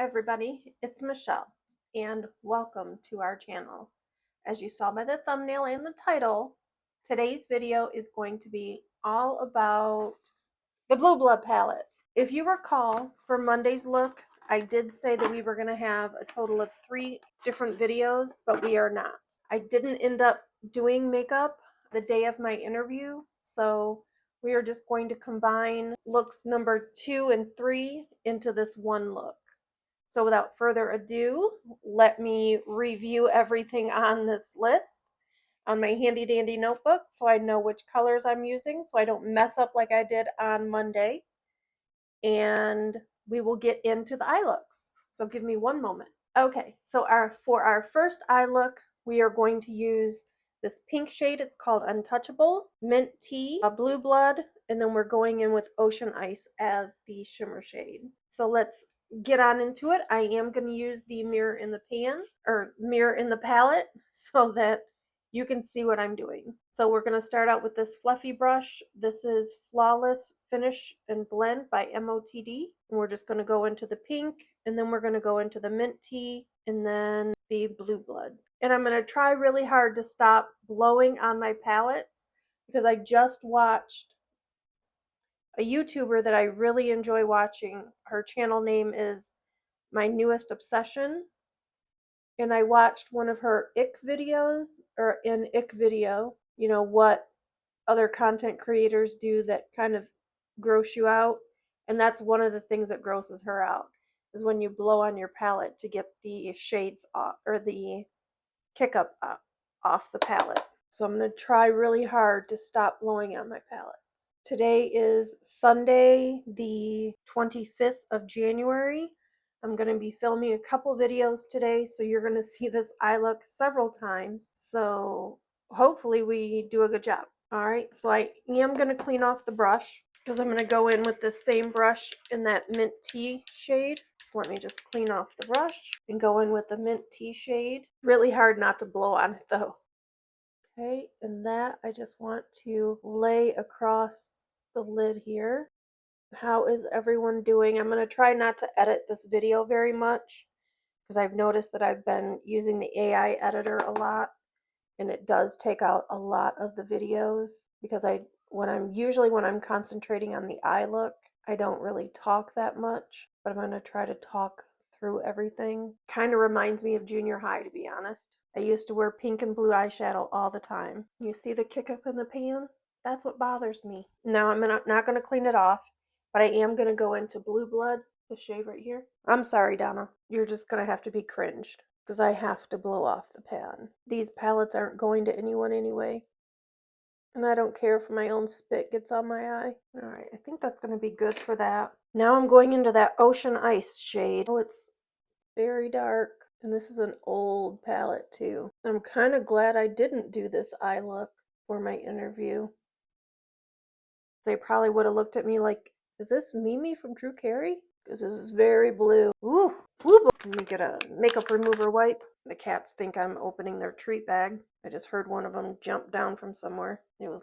everybody, it's Michelle, and welcome to our channel. As you saw by the thumbnail and the title, today's video is going to be all about the Blue Blood palette. If you recall, for Monday's look, I did say that we were going to have a total of 3 different videos, but we are not. I didn't end up doing makeup the day of my interview, so we are just going to combine looks number 2 and 3 into this one look. So without further ado, let me review everything on this list on my handy dandy notebook so I know which colors I'm using so I don't mess up like I did on Monday. And we will get into the eye looks. So give me one moment. Okay, so for our first eye look, we are going to use this pink shade. It's called Untouchable, Mint Tea, Blue Blood, and then we're going in with Ocean Ice as the shimmer shade. So let's get on into it. I am going to use the mirror in the pan, or mirror in the palette, so that you can see what I'm doing. So we're going to start out with this fluffy brush. This is Flawless Finish and Blend by MOTD. And we're just going to go into the pink, and then we're going to go into the mint tea, and then the blue blood. And I'm going to try really hard to stop blowing on my palettes because I just watched a YouTuber that I really enjoy watching. Her channel name is My Newest Obsession. And I watched one of her ick videos, or an ick video, you know, what other content creators do that kind of gross you out. And that's one of the things that grosses her out, is when you blow on your palette to get the shades off, or the kick up off the palette. So I'm going to try really hard to stop blowing on my palettes. Today is Sunday, the 25th of January. I'm going to be filming a couple videos today, so you're going to see this eye look several times. So hopefully we do a good job. All right, so I am going to clean off the brush because I'm going to go in with the same brush in that mint tea shade. So let me just clean off the brush and go in with the mint tea shade. Really hard not to blow on it though. Okay, and that I just want to lay across the lid here. How is everyone doing? I'm going to try not to edit this video very much because I've noticed that I've been using the AI editor a lot, and it does take out a lot of the videos because when I'm concentrating on the eye look, I don't really talk that much, but I'm going to try to talk through everything. Kind of reminds me of junior high, to be honest. I used to wear pink and blue eyeshadow all the time. You see the kick up in the pan? That's what bothers me. Now I'm not going to clean it off, but I am going to go into Blue Blood, the shade right here. I'm sorry, Donna. You're just going to have to be cringed because I have to blow off the pan. These palettes aren't going to anyone anyway. And I don't care if my own spit gets on my eye. Alright, I think that's going to be good for that. Now I'm going into that Ocean Ice shade. Oh, it's very dark. And this is an old palette too. I'm kind of glad I didn't do this eye look for my interview. They probably would have looked at me like, is this Mimi from Drew Carey? Because this is very blue. Ooh, ooh. Let me get a makeup remover wipe. The cats think I'm opening their treat bag. I just heard one of them jump down from somewhere. It was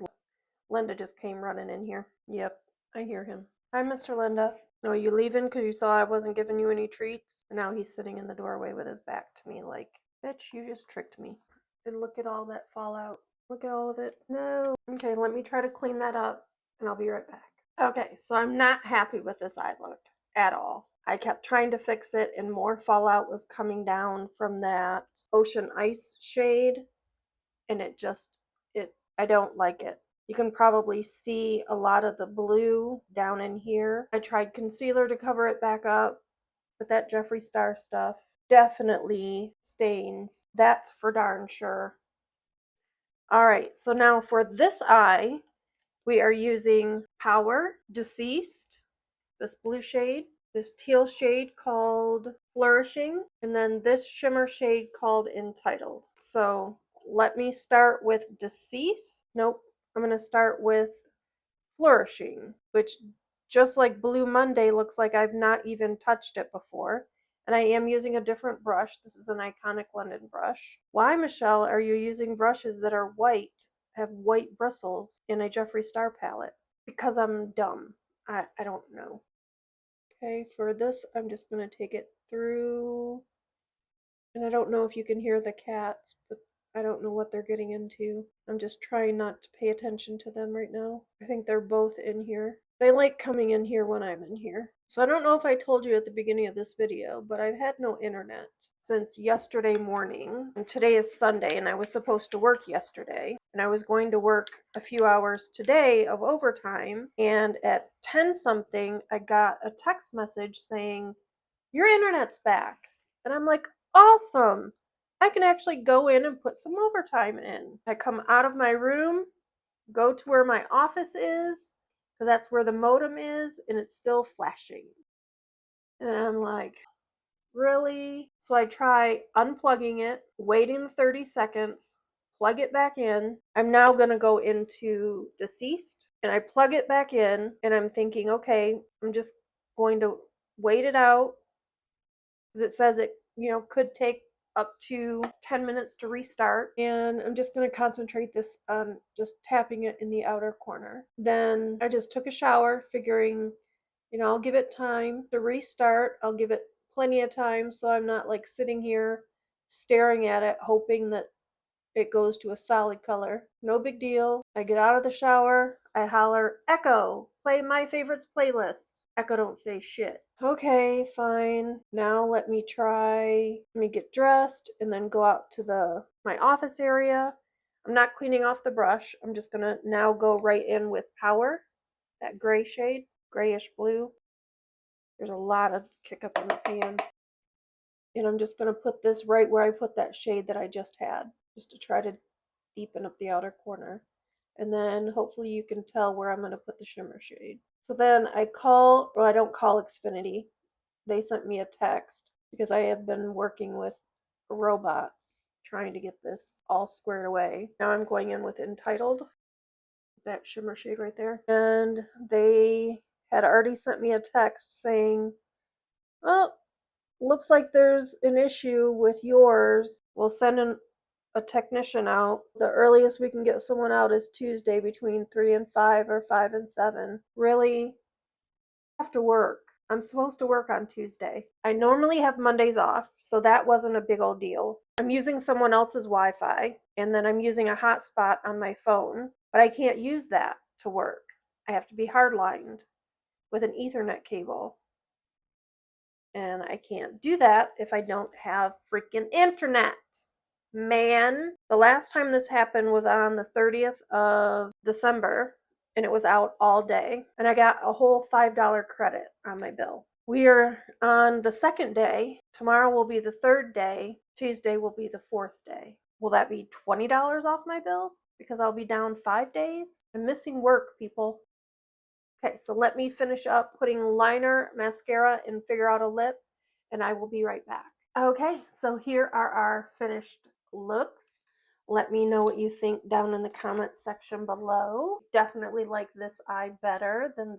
Linda just came running in here. Yep, I hear him. Hi, Mr. Linda. No, you leaving because you saw I wasn't giving you any treats? And now he's sitting in the doorway with his back to me like, bitch, you just tricked me. And look at all that fallout. Look at all of it. No. Okay, let me try to clean that up, and I'll be right back. Okay, so I'm not happy with this eye look at all. I kept trying to fix it, and more fallout was coming down from that Ocean Ice shade, and I don't like it. You can probably see a lot of the blue down in here. I tried concealer to cover it back up, but that Jeffree Star stuff definitely stains. That's for darn sure. Alright, so now for this eye, we are using Power, Deceased, this blue shade, this teal shade called Flourishing, and then this shimmer shade called Entitled. So let me start with Deceased. Nope, I'm going to start with Flourishing, which, just like Blue Monday, looks like I've not even touched it before. And I am using a different brush. This is an Iconic London brush. Why, Michelle, are you using brushes that are white, have white bristles in a Jeffree Star palette? Because I'm dumb. I don't know. Okay, for this, I'm just going to take it through, and I don't know if you can hear the cats, but I don't know what they're getting into. I'm just trying not to pay attention to them right now. I think they're both in here. They like coming in here when I'm in here. So I don't know if I told you at the beginning of this video, but I've had no internet since yesterday morning. And today is Sunday, and I was supposed to work yesterday. And I was going to work a few hours today of overtime. And at 10 something, I got a text message saying, "Your internet's back." And I'm like, awesome. I can actually go in and put some overtime in. I come out of my room, go to where my office is, because that's where the modem is, and it's still flashing. And I'm like, really? So I try unplugging it, waiting the 30 seconds, plug it back in. I'm now going to go into Deceased, and I plug it back in, and I'm thinking, okay, I'm just going to wait it out, because it says it, could take up to 10 minutes to restart, and I'm just going to concentrate this on just tapping it in the outer corner. Then I just took a shower, figuring, I'll give it time to restart. I'll give it plenty of time so I'm not like sitting here staring at it hoping that it goes to a solid color. No big deal. I get out of the shower, I holler, "Echo, play my favorites playlist." Echo don't say shit. Okay, fine. Now let me get dressed and then go out to my office area. I'm not cleaning off the brush. I'm just gonna now go right in with Power, that gray shade, grayish blue. There's a lot of kick up in the pan. And I'm just gonna put this right where I put that shade that I just had, just to try to deepen up the outer corner. And then hopefully you can tell where I'm going to put the shimmer shade. So then I don't call Xfinity. They sent me a text because I have been working with a robot trying to get this all squared away. Now I'm going in with Entitled, that shimmer shade right there. And they had already sent me a text saying, "Well, looks like there's an issue with yours. We'll send a technician out. The earliest we can get someone out is Tuesday between 3 and 5 or 5 and 7. Really? I have to work. I'm supposed to work on Tuesday. I normally have Mondays off, so that wasn't a big old deal. I'm using someone else's Wi-Fi, and then I'm using a hotspot on my phone, but I can't use that to work. I have to be hardlined with an Ethernet cable. And I can't do that if I don't have freaking internet. Man, the last time this happened was on the 30th of December, and it was out all day, and I got a whole $5 credit on my bill. We are on the second day. Tomorrow will be the third day. Tuesday will be the fourth day. Will that be $20 off my bill? Because I'll be down 5 days? I'm missing work, people. Okay, so let me finish up putting liner, mascara, and figure out a lip, and I will be right back. Okay, so here are our finished looks. Let me know what you think down in the comments section below. Definitely like this eye better than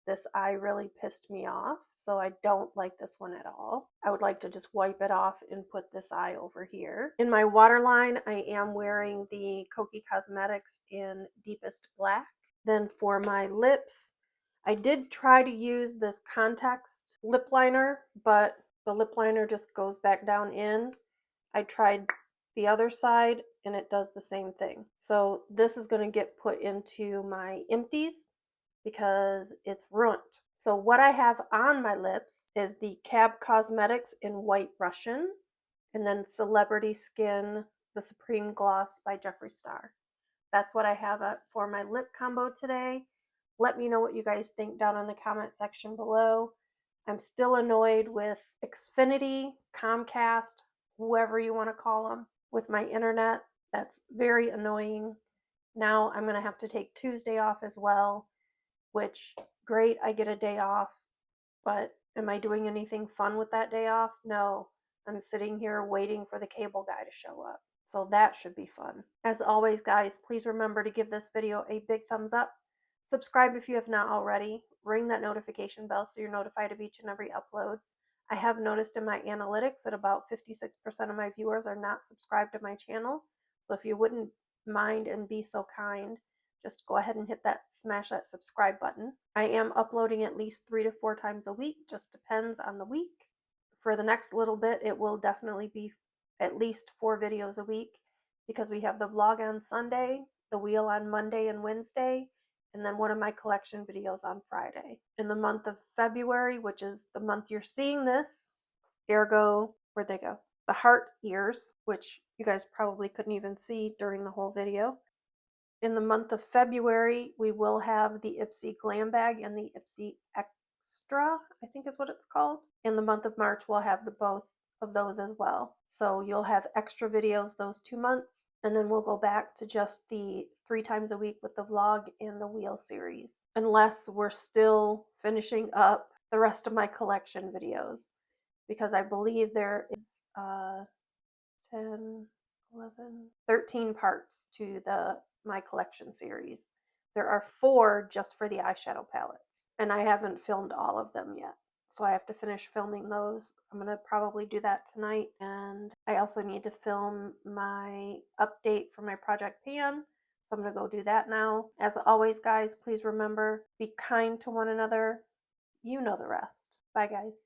this eye. Really pissed me off, so I don't like this one at all. I would like to just wipe it off and put this eye over here. In my waterline, I am wearing the Kokie Cosmetics in Deepest Black. Then for my lips, I did try to use this Context lip liner, but the lip liner just goes back down in. I tried the other side and it does the same thing. So this is going to get put into my empties because it's ruined. So what I have on my lips is the Cab Cosmetics in White Russian, and then Celebrity Skin, the Supreme Gloss by Jeffree Star. That's what I have for my lip combo today. Let me know what you guys think down in the comment section below. I'm still annoyed with Xfinity, Comcast, whoever you want to call them, with my internet. That's very annoying. Now I'm going to have to take Tuesday off as well, which, great, I get a day off, but am I doing anything fun with that day off? No. I'm sitting here waiting for the cable guy to show up. So that should be fun. As always, guys, please remember to give this video a big thumbs up. Subscribe if you have not already. Ring that notification bell so you're notified of each and every upload. I have noticed in my analytics that about 56% of my viewers are not subscribed to my channel. So if you wouldn't mind and be so kind, just go ahead and smash that subscribe button. I am uploading at least 3 to 4 times a week, just depends on the week. for the next little bit, it will definitely be at least 4 videos a week because we have the vlog on Sunday, the wheel on Monday and Wednesday, and then one of my collection videos on Friday. In the month of February, which is the month you're seeing this, ergo, where'd they go? The heart ears, which you guys probably couldn't even see during the whole video. In the month of February, we will have the Ipsy Glam Bag and the Ipsy Extra, I think is what it's called. In the month of March, we'll have the both of those as well. So you'll have extra videos those 2 months, and then we'll go back to just the 3 times a week with the vlog and the wheel series, unless we're still finishing up the rest of my collection videos, because I believe there is 10, 11, 13 parts to my collection series. There are 4 just for the eyeshadow palettes, and I haven't filmed all of them yet. So I have to finish filming those. I'm going to probably do that tonight. And I also need to film my update for my Project Pan. So I'm going to go do that now. As always, guys, please remember, be kind to one another. You know the rest. Bye, guys.